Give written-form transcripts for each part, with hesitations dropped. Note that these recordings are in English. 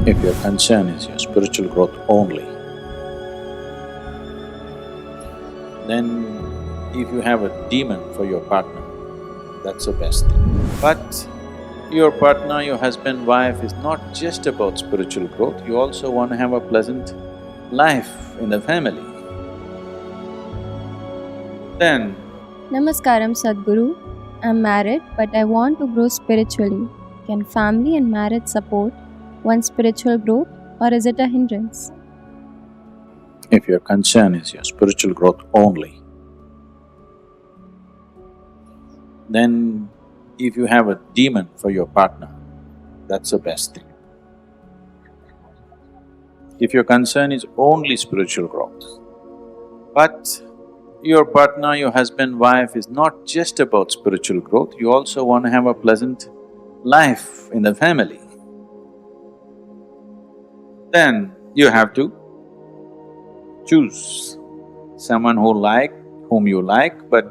If your concern is your spiritual growth only, then if you have a demon for your partner, that's the best thing. But your partner, your husband, wife is not just about spiritual growth, you also want to have a pleasant life in the family. Then Namaskaram Sadhguru. I'm married but I want to grow spiritually. Can family and marriage support one's spiritual growth or is it a hindrance? if your concern is your spiritual growth only, then if you have a demon for your partner, that's the best thing. If your concern is only spiritual growth, but your partner, your husband, wife is not just about spiritual growth, you also want to have a pleasant life in the family, then you have to choose someone whom you like, but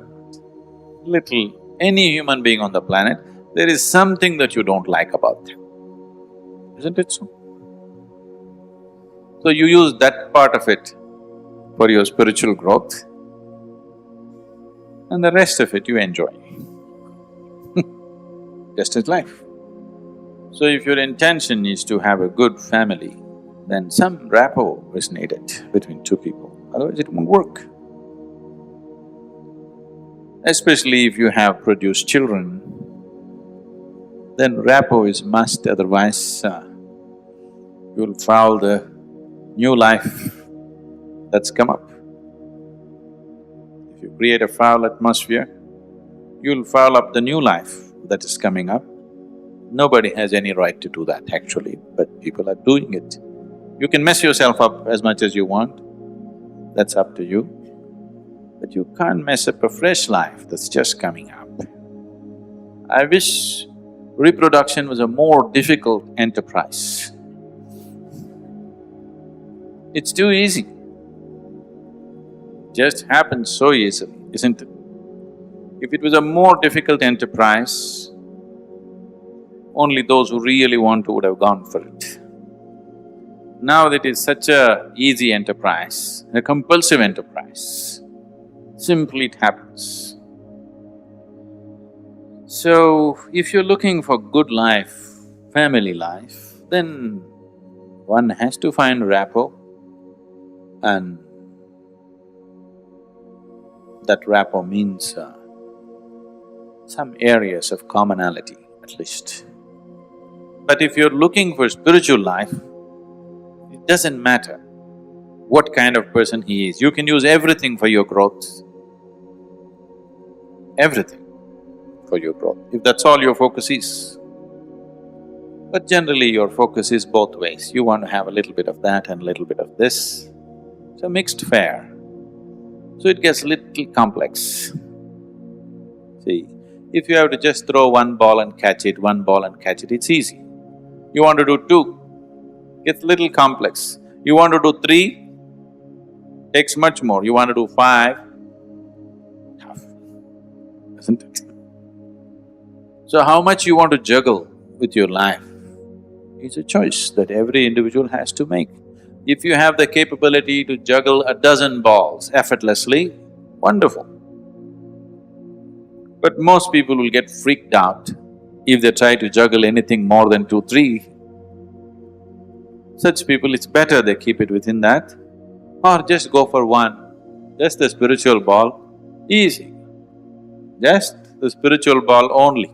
any human being on the planet, there is something that you don't like about them, isn't it so? So you use that part of it for your spiritual growth, and the rest of it you enjoy. Just as life. So if your intention is to have a good family, then some rapport is needed between two people, otherwise it won't work. Especially if you have produced children, then rapport is must, otherwise you'll foul the new life that's come up. If you create a foul atmosphere, you'll foul up the new life that is coming up. Nobody has any right to do that actually, but people are doing it. You can mess yourself up as much as you want, that's up to you. But you can't mess up a fresh life that's just coming up. I wish reproduction was a more difficult enterprise. It's too easy. Just happens so easily, isn't it? If it was a more difficult enterprise, only those who really want to would have gone for it. Now that it's such a easy enterprise, a compulsive enterprise, simply it happens. So, if you're looking for good life, family life, then one has to find rapport, and that rapport means some areas of commonality at least. But if you're looking for spiritual life, it doesn't matter what kind of person he is, you can use everything for your growth. Everything for your growth, if that's all your focus is. But generally your focus is both ways, you want to have a little bit of that and a little bit of this. It's a mixed fare, so it gets little complex. See, if you have to just throw one ball and catch it, one ball and catch it, it's easy. You want to do two, gets little complex. You want to do three, takes much more. You want to do five, tough, isn't it? So how much you want to juggle with your life is a choice that every individual has to make. If you have the capability to juggle a dozen balls effortlessly, wonderful. But most people will get freaked out if they try to juggle anything more than two, three. Such people, it's better they keep it within that, or just go for one, just the spiritual ball, easy. Just the spiritual ball only.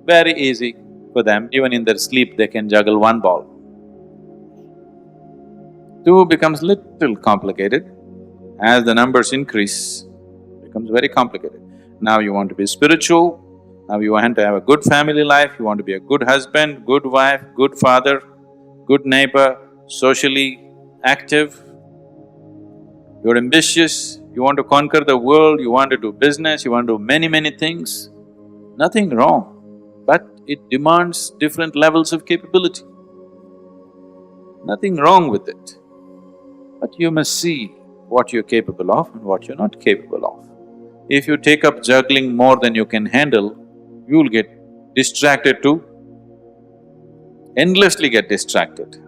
Very easy for them, even in their sleep they can juggle one ball. Two becomes little complicated. As the numbers increase, becomes very complicated. Now you want to be spiritual, now you want to have a good family life, you want to be a good husband, good wife, good father, good neighbor, socially active. You're ambitious, you want to conquer the world, you want to do business, you want to do many things. Nothing wrong, but it demands different levels of capability. Nothing wrong with it. But you must see what you're capable of and what you're not capable of. If you take up juggling more than you can handle, you'll get distracted too. endlessly get distracted,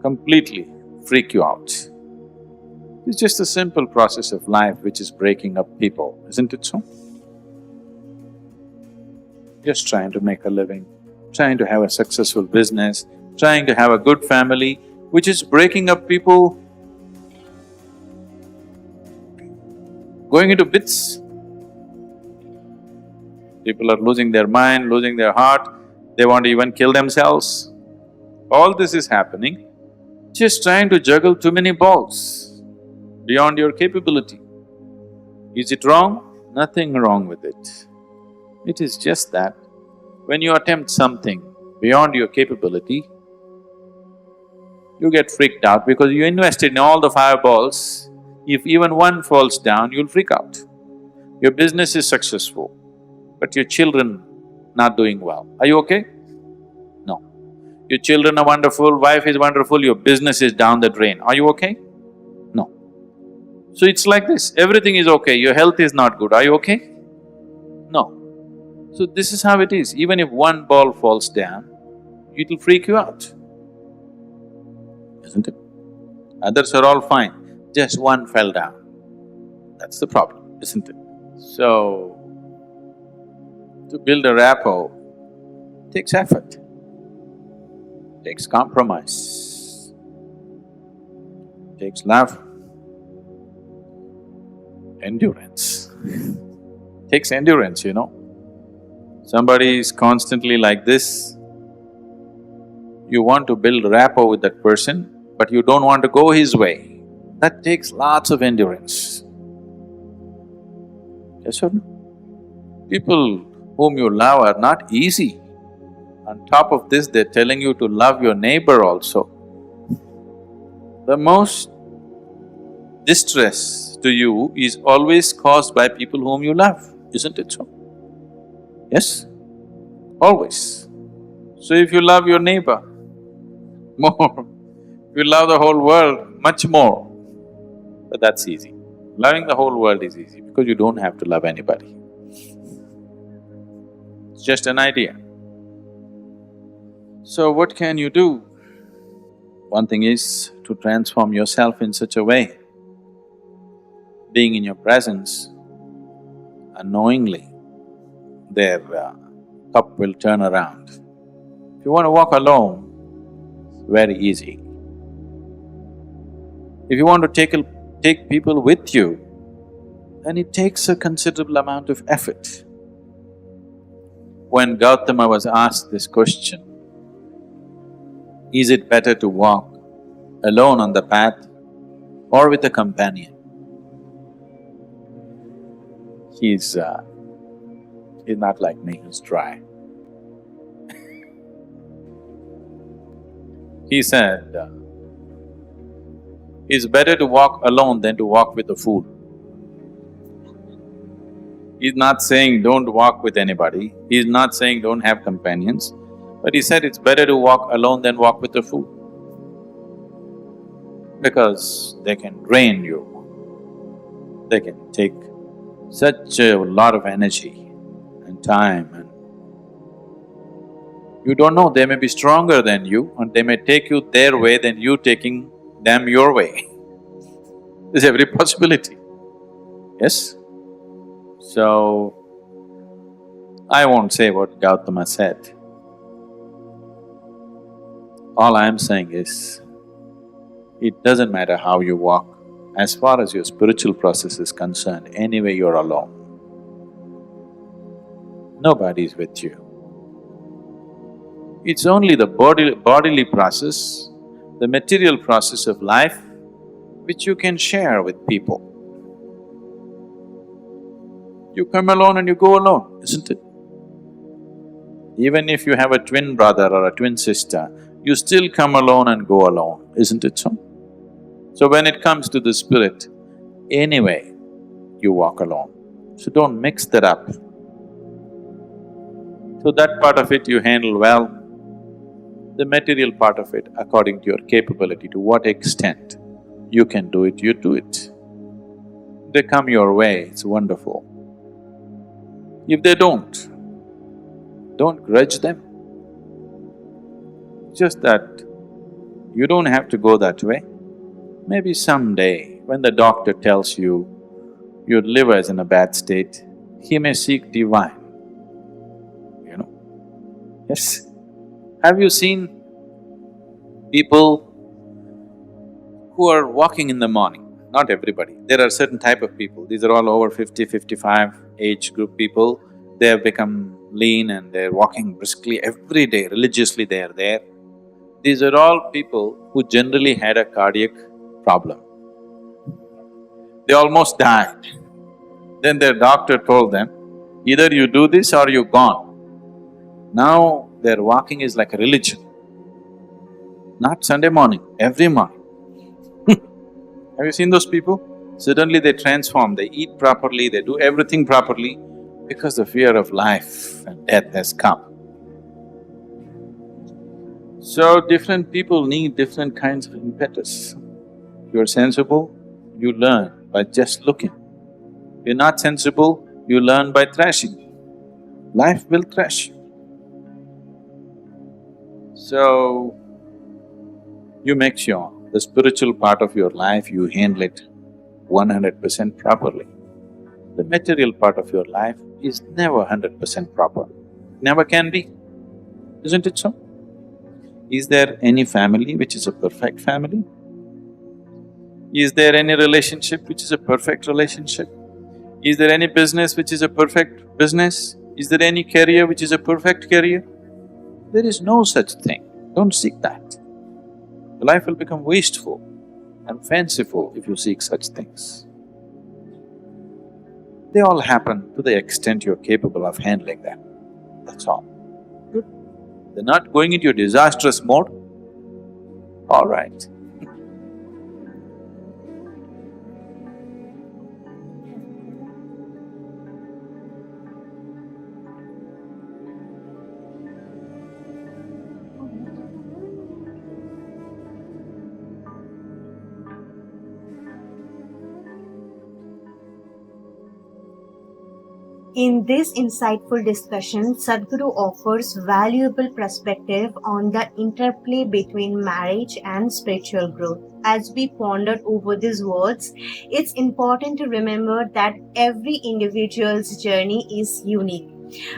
completely freak you out. It's just a simple process of life which is breaking up people, isn't it so? Just trying to make a living, trying to have a successful business, trying to have a good family, which is breaking up people, going into bits. People are losing their mind, losing their heart, they want to even kill themselves. All this is happening, just trying to juggle too many balls beyond your capability. Is it wrong? Nothing wrong with it. It is just that when you attempt something beyond your capability, you get freaked out because you invested in all the fireballs. If even one falls down, you'll freak out. Your business is successful, but your children not doing well. Are you okay? No. Your children are wonderful, wife is wonderful, your business is down the drain. Are you okay? No. So it's like this, everything is okay, your health is not good. Are you okay? No. So this is how it is. Even if one ball falls down, it'll freak you out, isn't it? Others are all fine, just one fell down. That's the problem, isn't it? So, to build a rapport takes effort, takes compromise, takes love, endurance. Takes endurance, you know. Somebody is constantly like this, you want to build rapport with that person, but you don't want to go his way. That takes lots of endurance. Yes or no? People whom you love are not easy. On top of this, they're telling you to love your neighbor also. The most distress to you is always caused by people whom you love, isn't it so? Yes? Always. So if you love your neighbor more, you love the whole world much more. But that's easy. Loving the whole world is easy because you don't have to love anybody. It's just an idea. So what can you do? One thing is to transform yourself in such a way, being in your presence, unknowingly, their cup will turn around. If you want to walk alone, it's very easy. If you want to take people with you, then it takes a considerable amount of effort. When Gautama was asked this question, is it better to walk alone on the path or with a companion? He's not like me, he's dry. He said, it's better to walk alone than to walk with a fool. He's not saying don't walk with anybody, he's not saying don't have companions, but he said it's better to walk alone than walk with a fool. Because they can drain you, they can take such a lot of energy and time, and you don't know, they may be stronger than you and they may take you their way than you taking them your way. There's every possibility, yes? So, I won't say what Gautama said. All I'm saying is, it doesn't matter how you walk, as far as your spiritual process is concerned, anyway you're alone. Nobody's with you. It's only the bodily process, the material process of life, which you can share with people. You come alone and you go alone, isn't it? Even if you have a twin brother or a twin sister, you still come alone and go alone, isn't it so? So when it comes to the spirit, anyway, you walk alone. So don't mix that up. So that part of it you handle well. The material part of it, according to your capability, to what extent you can do it, you do it. They come your way, it's wonderful. If they don't grudge them. just that you don't have to go that way. Maybe someday, when the doctor tells you your liver is in a bad state, he may seek divine, you know. Yes. Have you seen people who are walking in the morning? Not everybody. There are certain type of people. These are all over 50, 55 age group people. They have become lean and they're walking briskly every day, religiously they are there. These are all people who generally had a cardiac problem. They almost died. Then their doctor told them, either you do this or you're gone. Now their walking is like a religion. Not Sunday morning, every morning. Have you seen those people? Suddenly they transform, they eat properly, they do everything properly because the fear of life and death has come. So different people need different kinds of impetus. You're sensible, you learn by just looking. You're not sensible, you learn by thrashing. Life will thrash you. So, you make sure the spiritual part of your life, you handle it 100% properly. The material part of your life is never 100% proper, never can be, isn't it so? Is there any family which is a perfect family? Is there any relationship which is a perfect relationship? Is there any business which is a perfect business? Is there any career which is a perfect career? There is no such thing, don't seek that. Your life will become wasteful and fanciful if you seek such things. They all happen to the extent you're capable of handling them, that's all. Good. They're not going into a disastrous mode, all right. In this insightful discussion, Sadhguru offers valuable perspective on the interplay between marriage and spiritual growth. As we pondered over these words, it's important to remember that every individual's journey is unique.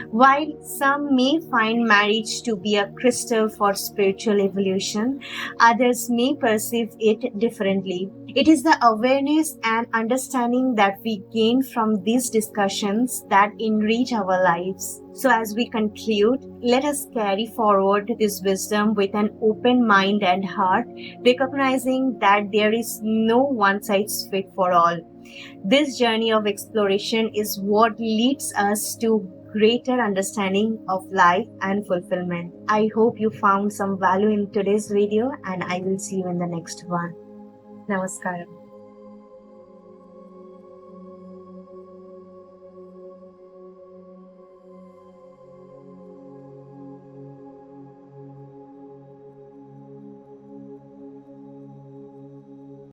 While some may find marriage to be a crystal for spiritual evolution, others may perceive it differently. It is the awareness and understanding that we gain from these discussions that enrich our lives. So, as we conclude, let us carry forward this wisdom with an open mind and heart, recognizing that there is no one size fit for all. This journey of exploration is what leads us to greater understanding of life and fulfillment. I hope you found some value in today's video, and I will see you in the next one. Namaskaram.